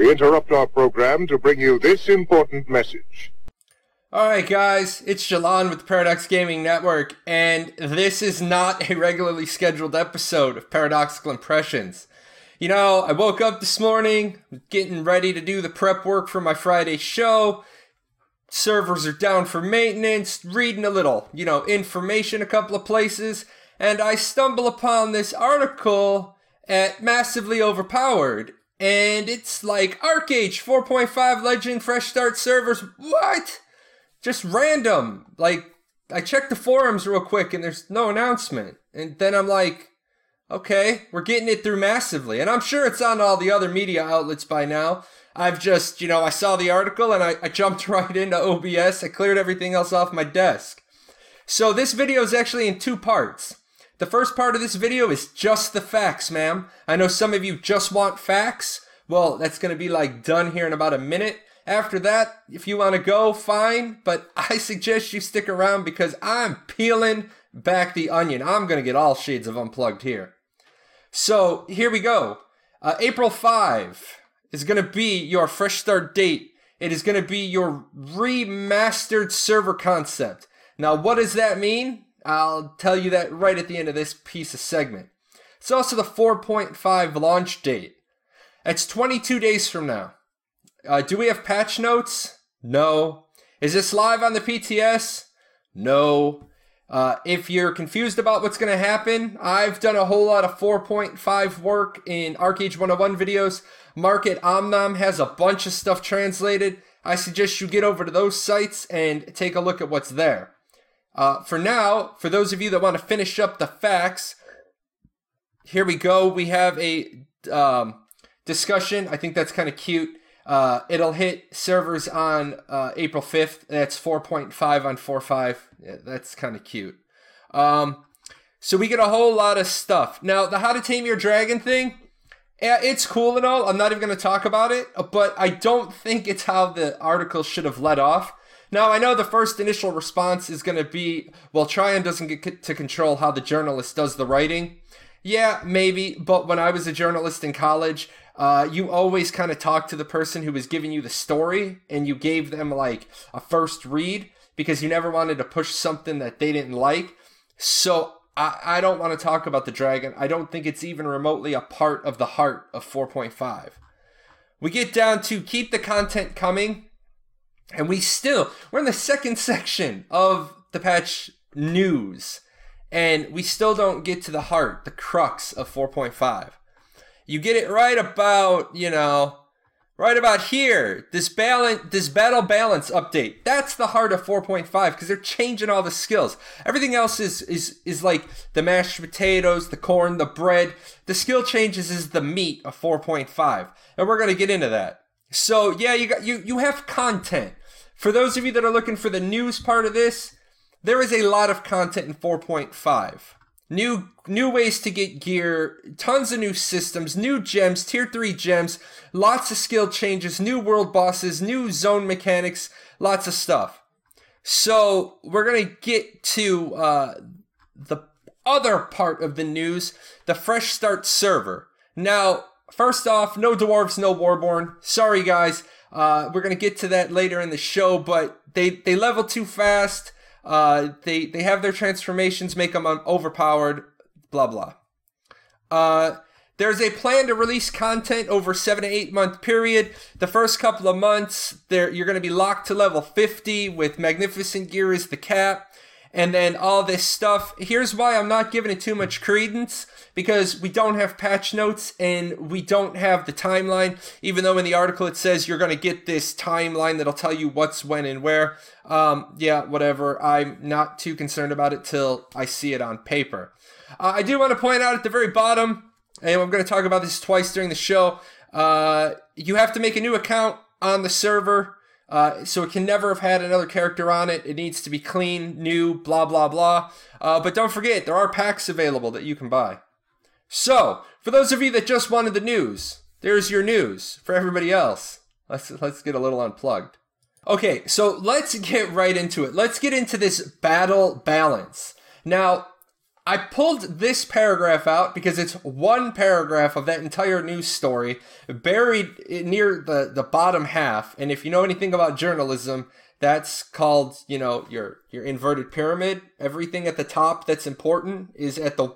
We interrupt our program to bring you this important message. Alright guys, it's Jalon with the Paradox Gaming Network, and this is not a regularly scheduled episode of Paradoxical Impressions. You know, I woke up this morning, getting ready to do the prep work for my Friday show. Servers are down for maintenance, reading a little, information a couple of places, and I stumble upon this article at Massively Overpowered, and it's like, Archeage 4.5 Legend Fresh Start servers, what? Just random. Like, I checked the forums real quick and there's no announcement. And then I'm like, okay, we're getting it through Massively. And I'm sure it's on all the other media outlets by now. I've just, I saw the article and I jumped right into OBS. I cleared everything else off my desk. So this video is actually in two parts. The first part of this video is just the facts, ma'am. I know some of you just want facts. Well, that's going to be like done here in about a minute. After that, if you want to go, fine, but I suggest you stick around because I'm peeling back the onion. I'm going to get all shades of unplugged here. So, here we go. April 5 is going to be your fresh start date. It is going to be your remastered server concept. Now, what does that mean? I'll tell you that right at the end of this piece of segment. It's also the 4.5 launch date. It's 22 days from now. Do we have patch notes? No. Is this live on the PTS? No. If you're confused about what's going to happen, I've done a whole lot of 4.5 work in Archeage 101 videos. Market Omnom has a bunch of stuff translated. I suggest you get over to those sites and take a look at what's there. For now, for those of you that want to finish up the facts, here we go. We have a discussion. I think that's kind of cute. It'll hit servers on April 5th. That's 4.5 on 4.5. Yeah, that's kind of cute. So we get a whole lot of stuff. Now, the How to Tame Your Dragon thing, yeah, it's cool and all. I'm not even going to talk about it, but I don't think it's how the article should have led off. Now, I know the first initial response is going to be, well, Tryon doesn't get to control how the journalist does the writing. Yeah, maybe, but when I was a journalist in college, you always kind of talked to the person who was giving you the story, and you gave them like a first read because you never wanted to push something that they didn't like. So I don't want to talk about the dragon. I don't think it's even remotely a part of the heart of 4.5. We get down to keep the content coming, and we're in the second section of the patch news, and we still don't get to the heart, the crux of 4.5. You get it right about, right about here. This battle balance update. That's the heart of 4.5 because they're changing all the skills. Everything else is like the mashed potatoes, the corn, the bread. The skill changes is the meat of 4.5, and we're gonna get into that. So yeah, you have content. For those of you that are looking for the news part of this, there is a lot of content in 4.5. New ways to get gear, tons of new systems, new gems, tier 3 gems, lots of skill changes, new world bosses, new zone mechanics, lots of stuff. So we're going to get to the other part of the news, the fresh start server. Now, first off, no dwarves, no warborn. Sorry guys, we're going to get to that later in the show, but they level too fast. They have their transformations make them overpowered, blah blah. There's a plan to release content over a 7 to 8 month period. The first couple of months, you're going to be locked to level 50 with magnificent gear as the cap, and then all this stuff. Here's why I'm not giving it too much credence, because we don't have patch notes and we don't have the timeline, even though in the article it says you're going to get this timeline that'll tell you what's when and where. Yeah, whatever. I'm not too concerned about it till I see it on paper. I do want to point out at the very bottom, and I'm going to talk about this twice during the show, you have to make a new account on the server. So it can never have had another character on it. It needs to be clean, new, blah, blah, blah. But don't forget, there are packs available that you can buy. So, for those of you that just wanted the news, there's your news. For everybody else, let's get a little unplugged. Okay, so let's get right into it. Let's get into this battle balance. Now, I pulled this paragraph out because it's one paragraph of that entire news story buried near the bottom half. And if you know anything about journalism, that's called, your inverted pyramid. Everything at the top that's important is at the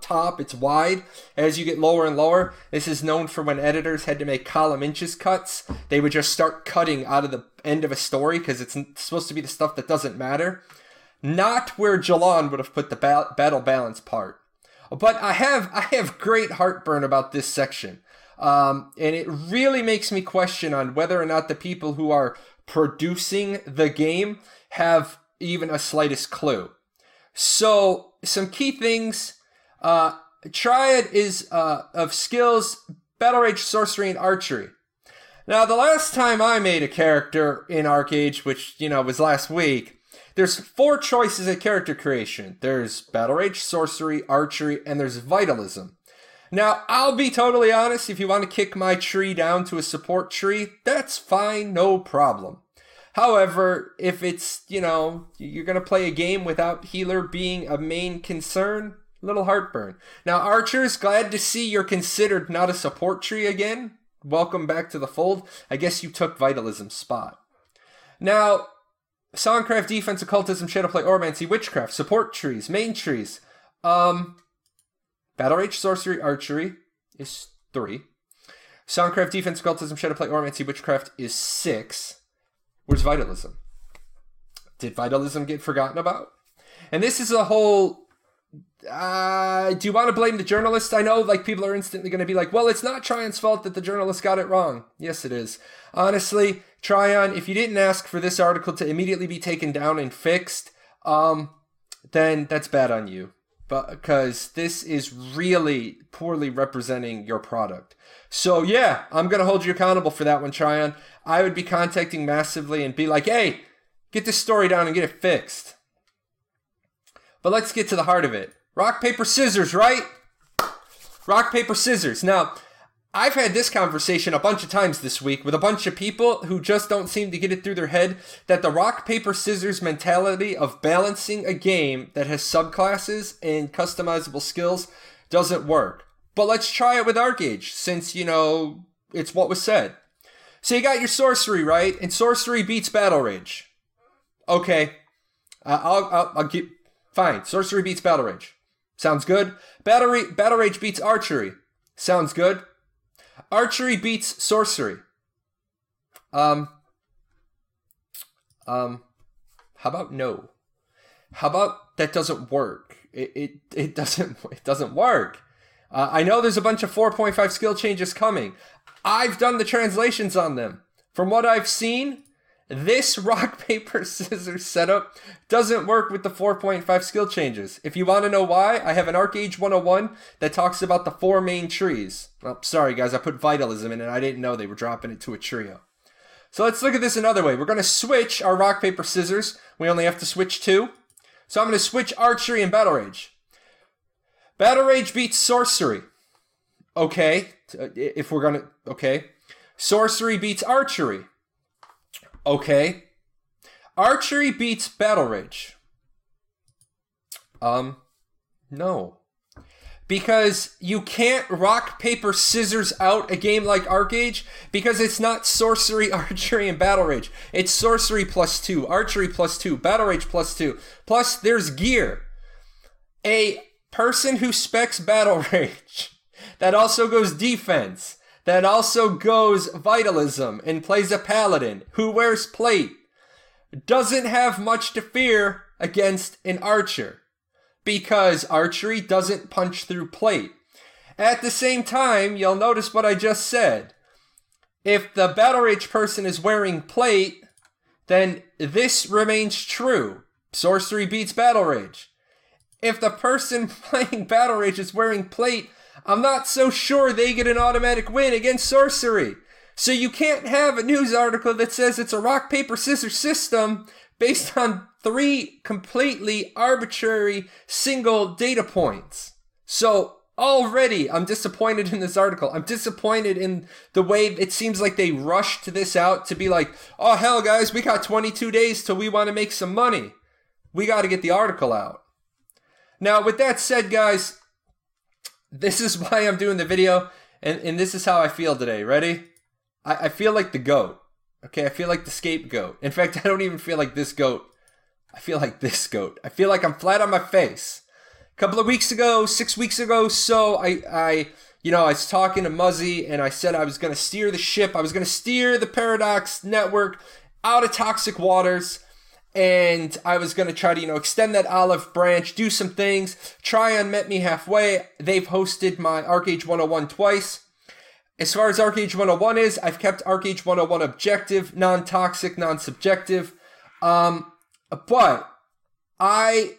top. It's wide. As you get lower and lower, this is known for when editors had to make column inches cuts. They would just start cutting out of the end of a story because it's supposed to be the stuff that doesn't matter. Not where Jalon would have put the battle balance part. But I have great heartburn about this section. And it really makes me question on whether or not the people who are producing the game have even a slightest clue. So, some key things. Triad is of skills, Battle Rage, Sorcery, and Archery. Now, the last time I made a character in Archeage, which, was last week, there's 4 choices at character creation. There's Battle Rage, Sorcery, Archery, and there's Vitalism. Now, I'll be totally honest, if you want to kick my tree down to a support tree, that's fine, no problem. However, if it's, you're going to play a game without healer being a main concern, little heartburn. Now, Archers, glad to see you're considered not a support tree again. Welcome back to the fold. I guess you took Vitalism's spot. Now, Songcraft, Defense, Occultism, Shadowplay, Oromancy, Witchcraft, Support Trees, Main Trees. Battle Rage, Sorcery, Archery is 3. Songcraft, Defense, Occultism, Shadowplay, Oromancy, Witchcraft is 6. Where's Vitalism? Did Vitalism get forgotten about? And this is a whole... do you want to blame the journalist? I know people are instantly going to be like, well, it's not Tryon's fault that the journalist got it wrong. Yes, it is. Honestly, Tryon, if you didn't ask for this article to immediately be taken down and fixed, then that's bad on you. Because this is really poorly representing your product. So yeah, I'm going to hold you accountable for that one, Tryon. I would be contacting Massively and be like, hey, get this story down and get it fixed. But let's get to the heart of it. Rock, paper, scissors, right? Rock, paper, scissors. Now, I've had this conversation a bunch of times this week with a bunch of people who just don't seem to get it through their head that the rock, paper, scissors mentality of balancing a game that has subclasses and customizable skills doesn't work. But let's try it with Archeage, since, it's what was said. So you got your sorcery, right? And sorcery beats Battle Rage. Okay. I'll give... Fine. Sorcery beats Battle Rage. Sounds good. Battle Rage beats Archery. Sounds good. Archery beats Sorcery. How about no? How about that doesn't work? It doesn't work. I know there's a bunch of 4.5 skill changes coming. I've done the translations on them. From what I've seen, this rock, paper, scissors setup doesn't work with the 4.5 skill changes. If you want to know why, I have an Archeage 101 that talks about the 4 main trees. Oh, sorry guys, I put Vitalism in and I didn't know they were dropping it to a trio. So let's look at this another way. We're going to switch our rock, paper, scissors. We only have to switch 2. So I'm going to switch Archery and Battle Rage. Battle Rage beats Sorcery. Okay, if we're going to... Okay. Sorcery beats Archery. Okay. Archery beats Battle Rage. No. Because you can't rock, paper, scissors out a game like Archeage because it's not sorcery, archery, and Battle Rage. It's sorcery plus 2, archery plus 2, Battle Rage plus 2. Plus, there's gear. A person who specs Battle Rage that also goes defense, that also goes Vitalism and plays a Paladin who wears plate, doesn't have much to fear against an Archer because Archery doesn't punch through plate. At the same time, you'll notice what I just said. If the Battle Rage person is wearing plate, then this remains true. Sorcery beats Battle Rage. If the person playing Battle Rage is wearing plate, I'm not so sure they get an automatic win against Sorcery. So you can't have a news article that says it's a rock, paper, scissors system based on 3 completely arbitrary single data points. So already I'm disappointed in this article. I'm disappointed in the way it seems like they rushed this out to be like, oh hell guys, we got 22 days till we want to make some money. We got to get the article out. Now, with that said, guys, this is why I'm doing the video, and this is how I feel today. Ready? I feel like the goat. Okay, I feel like the scapegoat. In fact, I don't even feel like this goat. I feel like this goat. I feel like I'm flat on my face. A couple of weeks ago, 6 weeks ago, so I was talking to Muzzy, and I said I was going to steer the ship. I was going to steer the Paradox network out of toxic waters, and I was going to try to, extend that olive branch, do some things. Tryon met me halfway. They've hosted my Archeage 101 twice. As far as Archeage 101 is, I've kept Archeage 101 objective, non-toxic, non-subjective. But I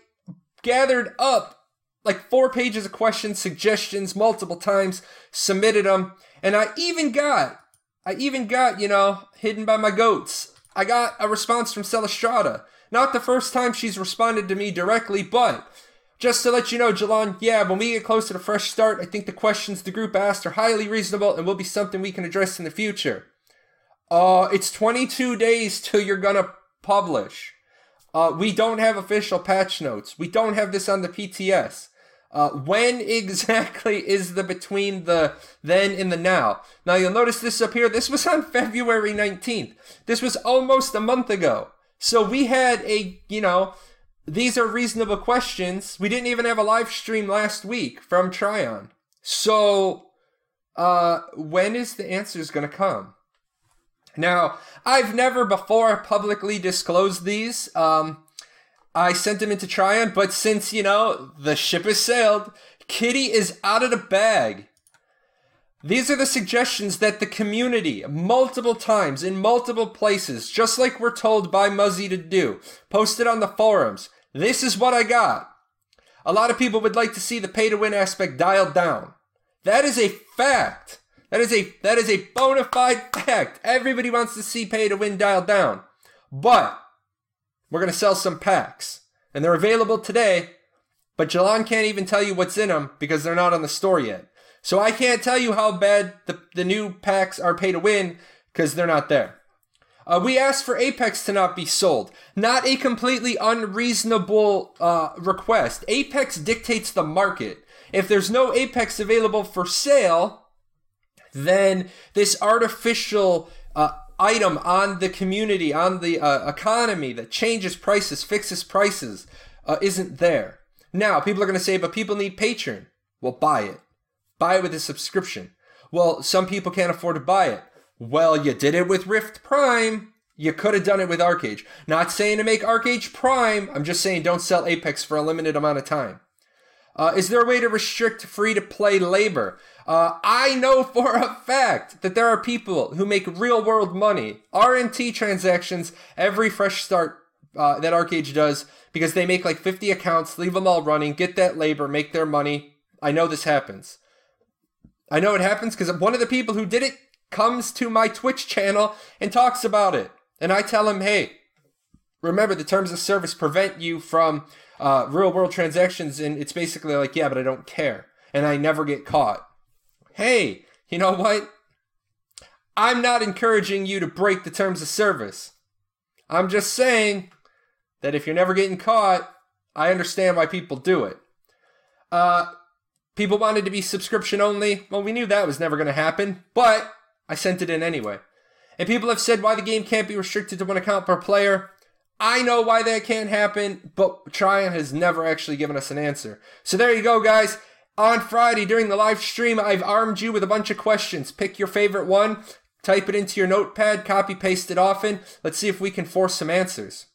gathered up like 4 pages of questions, suggestions multiple times, submitted them, and I even got, hidden by my goats. I got a response from Celestrata. Not the first time she's responded to me directly, but just to let you know, Jalon, when we get close to the fresh start, I think the questions the group asked are highly reasonable and will be something we can address in the future. It's 22 days till you're gonna publish. We don't have official patch notes. We don't have this on the PTS. When exactly is the between the then and the now? Now you'll notice this up here. This was on February 19th. This was almost a month ago. So we had these are reasonable questions. We didn't even have a live stream last week from Tryon. So when is the answers going to come? Now, I've never before publicly disclosed these. I sent them into Tryon, but since, the ship has sailed, Kitty is out of the bag. These are the suggestions that the community, multiple times, in multiple places, just like we're told by Muzzy to do, posted on the forums. This is what I got. A lot of people would like to see the pay-to-win aspect dialed down. That is a fact. That is a bona fide fact. Everybody wants to see pay-to-win dialed down. But we're going to sell some packs. And they're available today, but Jalon can't even tell you what's in them because they're not on the store yet. So I can't tell you how bad the new packs are pay to win because they're not there. We asked for Apex to not be sold. Not a completely unreasonable request. Apex dictates the market. If there's no Apex available for sale, then this artificial item on the community, on the economy that changes prices, fixes prices, isn't there. Now, people are going to say, but people need Patreon. Well, buy it. Buy it with a subscription. Well, some people can't afford to buy it. Well, you did it with Rift Prime. You could have done it with Archeage. Not saying to make Archeage Prime. I'm just saying don't sell Apex for a limited amount of time. Is there a way to restrict free-to-play labor? I know for a fact that there are people who make real-world money, RNT transactions, every fresh start that Archeage does, because they make like 50 accounts, leave them all running, get that labor, make their money. I know this happens. I know it happens because one of the people who did it comes to my Twitch channel and talks about it. And I tell him, hey, remember the terms of service prevent you from real world transactions, and it's basically like, yeah, but I don't care, and I never get caught. Hey, you know what? I'm not encouraging you to break the terms of service. I'm just saying that if you're never getting caught, I understand why people do it. People wanted to be subscription only. Well, we knew that was never going to happen, but I sent it in anyway. And people have said why the game can't be restricted to one account per player. I know why that can't happen, but Tryon has never actually given us an answer. So there you go, guys. On Friday, during the live stream, I've armed you with a bunch of questions. Pick your favorite one, type it into your notepad, copy, paste it often. Let's see if we can force some answers.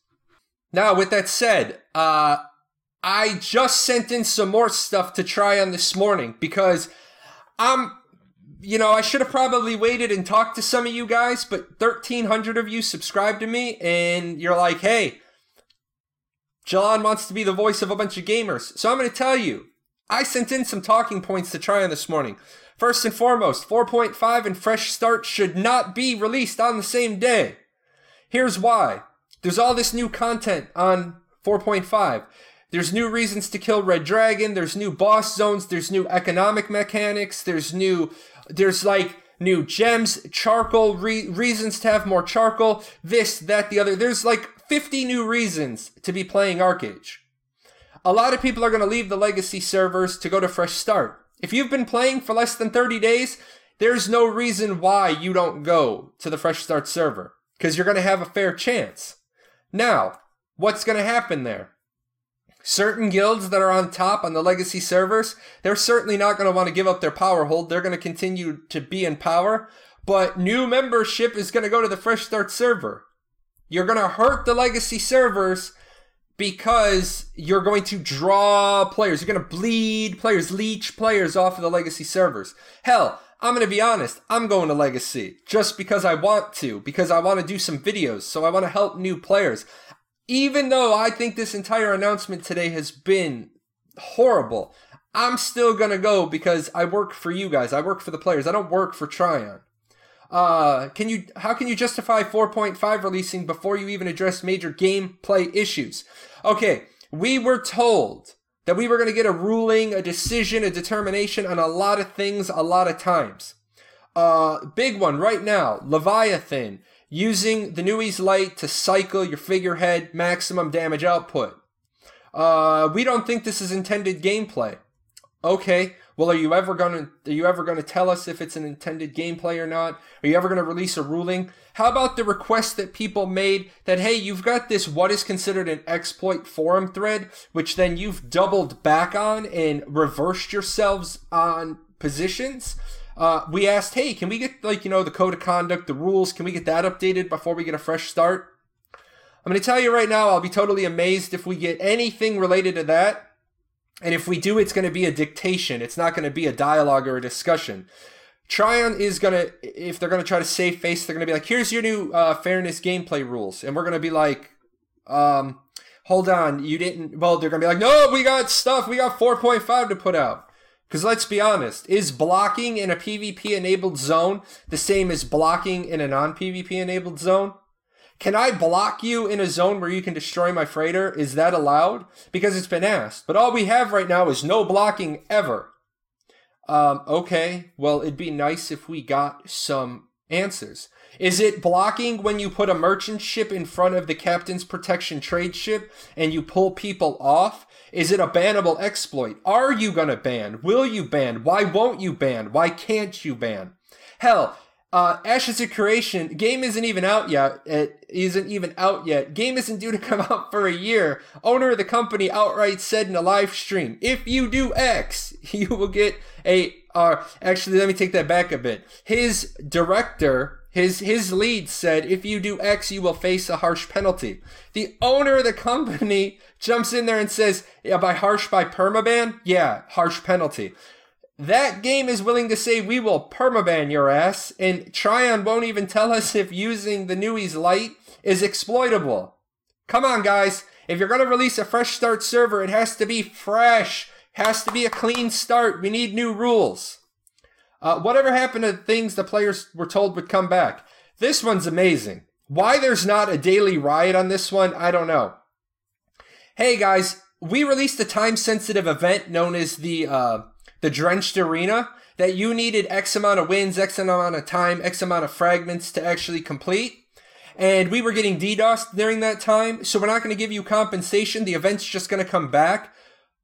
Now, with that said, I just sent in some more stuff to Tryon this morning because I should have probably waited and talked to some of you guys, but 1,300 of you subscribed to me, and you're like, hey, Jalon wants to be the voice of a bunch of gamers. So I'm going to tell you, I sent in some talking points to Tryon this morning. First and foremost, 4.5 and Fresh Start should not be released on the same day. Here's why. There's all this new content on 4.5. There's new reasons to kill Red Dragon. There's new boss zones. There's new economic mechanics. There's new gems, charcoal, reasons to have more charcoal, this, that, the other. There's like 50 new reasons to be playing Archeage. a lot of people are going to leave the legacy servers to go to fresh start. If you've been playing for less than 30 days, there's no reason why you don't go to the fresh start server, because you're going to have a fair chance. Now, what's going to happen there? Certain guilds that are on top on the legacy servers, they're certainly not going to want to give up their power hold. They're going to continue to be in power, but new membership is going to go to the fresh start server. You're going to hurt the legacy servers because you're going to draw players. You're going to bleed players, leech players off of the legacy servers. Hell, I'm going to be honest, I'm going to legacy just because I want to, because I want to do some videos, so I want to help new players. Even though I think this entire announcement today has been horrible, I'm still going to go because I work for you guys. I work for the players. I don't work for Tryon. How can you justify 4.5 releasing before you even address major gameplay issues? Okay, we were told that we were going to get a ruling, a decision, a determination on a lot of things a lot of times. Big one right now, Leviathan. Using the Nui's Light to cycle your figurehead maximum damage output. We don't think this is intended gameplay. Okay, well, are you ever gonna tell us if it's an intended gameplay or not? Are you ever gonna release a ruling? How about the request that people made that, hey, you've got this what is considered an exploit forum thread, which then you've doubled back on and reversed yourselves on positions? We asked, hey, can we get, the code of conduct, the rules, can we get that updated before we get a fresh start? I'm going to tell you right now, I'll be totally amazed if we get anything related to that. And if we do, it's going to be a dictation. It's not going to be a dialogue or a discussion. Tryon is going to, if they're going to try to save face, they're going to be like, here's your new fairness gameplay rules. And we're going to be like, hold on, you didn't, well, they're going to be like, no, we got stuff. We got 4.5 to put out. Because let's be honest, is blocking in a PvP-enabled zone the same as blocking in a non-PvP-enabled zone? Can I block you in a zone where you can destroy my freighter? Is that allowed? Because it's been asked. But all we have right now is no blocking ever. Okay, well, it'd be nice if we got some answers. Is it blocking when you put a merchant ship in front of the captain's protection trade ship and you pull people off? Is it a bannable exploit? Are you gonna ban? Will you ban? Why won't you ban? Why can't you ban? Hell, Ashes of Creation, game isn't even out yet. Game isn't due to come out for a year. Owner of the company outright said in a live stream, if you do X, you will get a, actually, let me take that back a bit. His director, his lead said, if you do X, you will face a harsh penalty. The owner of the company jumps in there and says, yeah, by permaban? Yeah, harsh penalty. That game is willing to say, we will permaban your ass, and Tryon won't even tell us if using the Nui's Light is exploitable. Come on, guys. If you're going to release a fresh start server, it has to be fresh. Has to be a clean start. We need new rules. Whatever happened to things the players were told would come back? This one's amazing. Why there's not a daily riot on this one, I don't know. Hey guys, we released a time-sensitive event known as the Drenched Arena that you needed X amount of wins, X amount of time, X amount of fragments to actually complete. And we were getting DDoSed during that time, so we're not going to give you compensation. The event's just going to come back,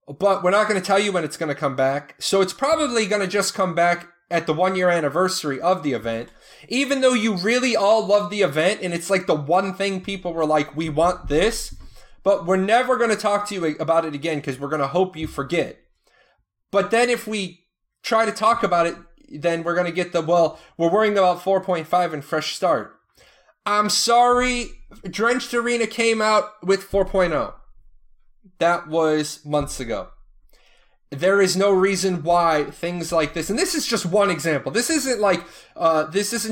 but we're not going to tell you when it's going to come back. So it's probably going to just come back at the 1 year anniversary of the event, even though you really all love the event and it's like the one thing people were like, we want this, but we're never going to talk to you about it again because we're going to hope you forget. But then if we try to talk about it, then we're going to get the, well, we're worrying about 4.5 and fresh start. I'm sorry, Drenched Arena came out with 4.0. That was months ago. There is no reason why things like this, and this is just one example. This isn't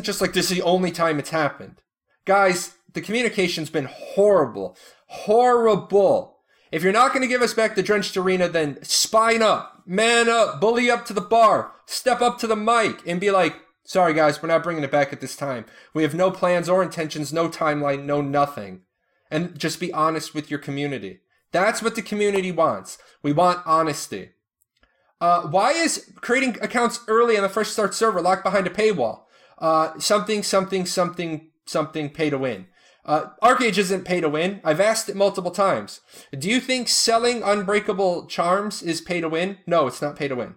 just like this is the only time it's happened. Guys, the communication's been horrible. Horrible. If you're not going to give us back the Drenched Arena, then spine up, man up, bully up to the bar, step up to the mic and be like, sorry guys, we're not bringing it back at this time. We have no plans or intentions, no timeline, no nothing. And just be honest with your community. That's what the community wants. We want honesty. Why is creating accounts early on the fresh start server locked behind a paywall? Something pay to win. Archeage isn't pay to win. I've asked it multiple times. Do you think selling unbreakable charms is pay to win? No, it's not pay to win.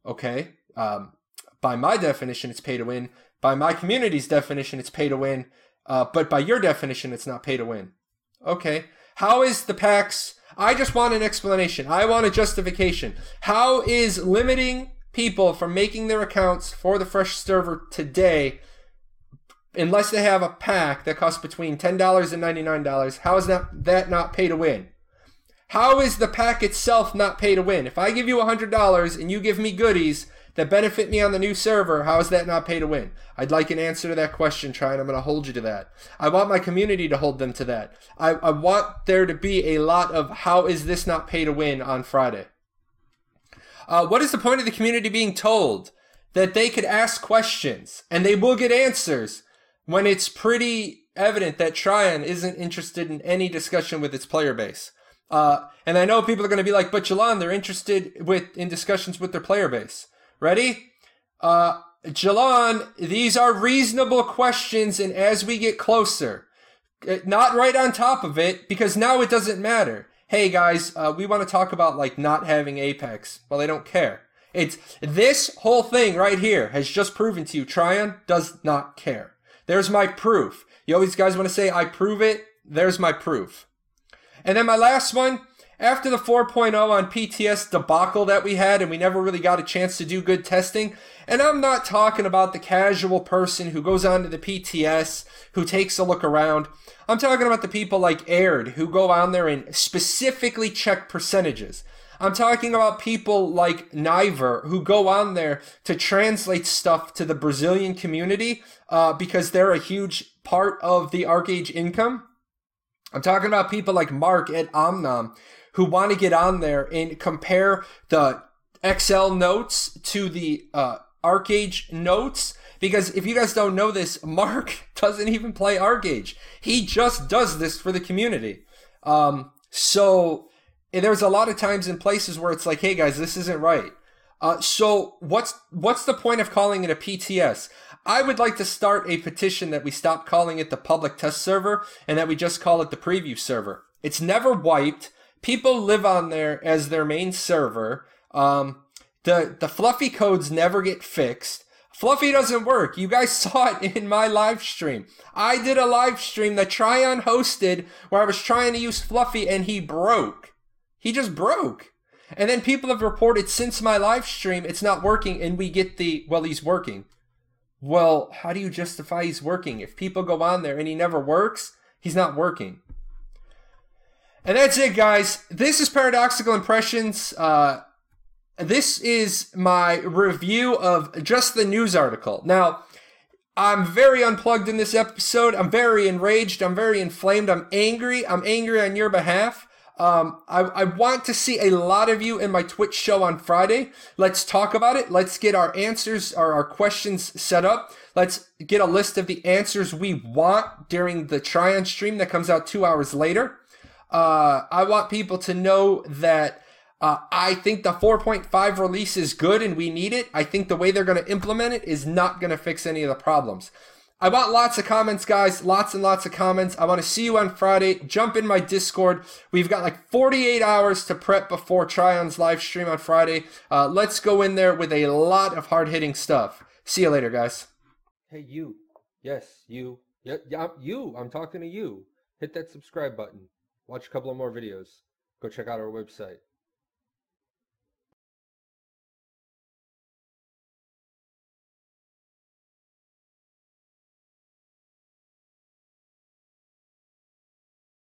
Okay. By my definition, it's pay to win. By my community's definition, it's pay to win. But by your definition, it's not pay to win. Okay. How is the packs? I just want an explanation. I want a justification. How is limiting people from making their accounts for the fresh server today, unless they have a pack that costs between $10 and $99, how is that not pay to win? How is the pack itself not pay to win? If I give you $100 and you give me goodies that benefit me on the new server, how is that not pay to win? I'd like an answer to that question, Tryon. I'm going to hold you to that. I want my community to hold them to that. I want there to be a lot of how is this not pay to win on Friday. What is the point of the community being told that they could ask questions and they will get answers when it's pretty evident that Tryon isn't interested in any discussion with its player base? And I know people are going to be like, but Jalan, they're interested in discussions with their player base. Ready? Jalan, these are reasonable questions, and as we get closer, not right on top of it, because now it doesn't matter. Hey guys, we want to talk about like not having Apex. Well, they don't care. It's this whole thing right here has just proven to you Tryon does not care. There's my proof. You always guys want to say I prove it. There's my proof. And then my last one, after the 4.0 on PTS debacle that we had and we never really got a chance to do good testing, and I'm not talking about the casual person who goes on to the PTS, who takes a look around. I'm talking about the people like Aired who go on there and specifically check percentages. I'm talking about people like Niver who go on there to translate stuff to the Brazilian community because they're a huge part of the Archeage income. I'm talking about people like Mark at Omnom who want to get on there and compare the XL notes to the Archeage notes. Because if you guys don't know this, Mark doesn't even play Archeage. He just does this for the community. So there's a lot of times in places where it's like, hey guys, this isn't right. So what's the point of calling it a PTS? I would like to start a petition that we stop calling it the public test server and that we just call it the preview server. It's never wiped. People live on there as their main server. The fluffy codes never get fixed. Fluffy doesn't work. You guys saw it in my live stream. I did a live stream that Tryon hosted where I was trying to use Fluffy and he broke. He just broke. And then people have reported since my live stream it's not working and we get well, he's working. Well, how do you justify he's working? If people go on there and he never works, he's not working. And that's it, guys. This is Paradoxical Impressions. This is my review of just the news article. Now, I'm very unplugged in this episode. I'm very enraged. I'm very inflamed. I'm angry. I'm angry on your behalf. I want to see a lot of you in my Twitch show on Friday. Let's talk about it. Let's get our answers or our questions set up. Let's get a list of the answers we want during the Tryon stream that comes out 2 hours later. I want people to know that I think the 4.5 release is good and we need it. I think the way they're going to implement it is not going to fix any of the problems. I want lots of comments, guys. Lots and lots of comments. I want to see you on Friday. Jump in my Discord. We've got like 48 hours to prep before Tryon's live stream on Friday. Let's go in there with a lot of hard-hitting stuff. See you later, guys. Hey, you. Yes, you. Yeah, you. I'm talking to you. Hit that subscribe button. Watch a couple of more videos. Go check out our website.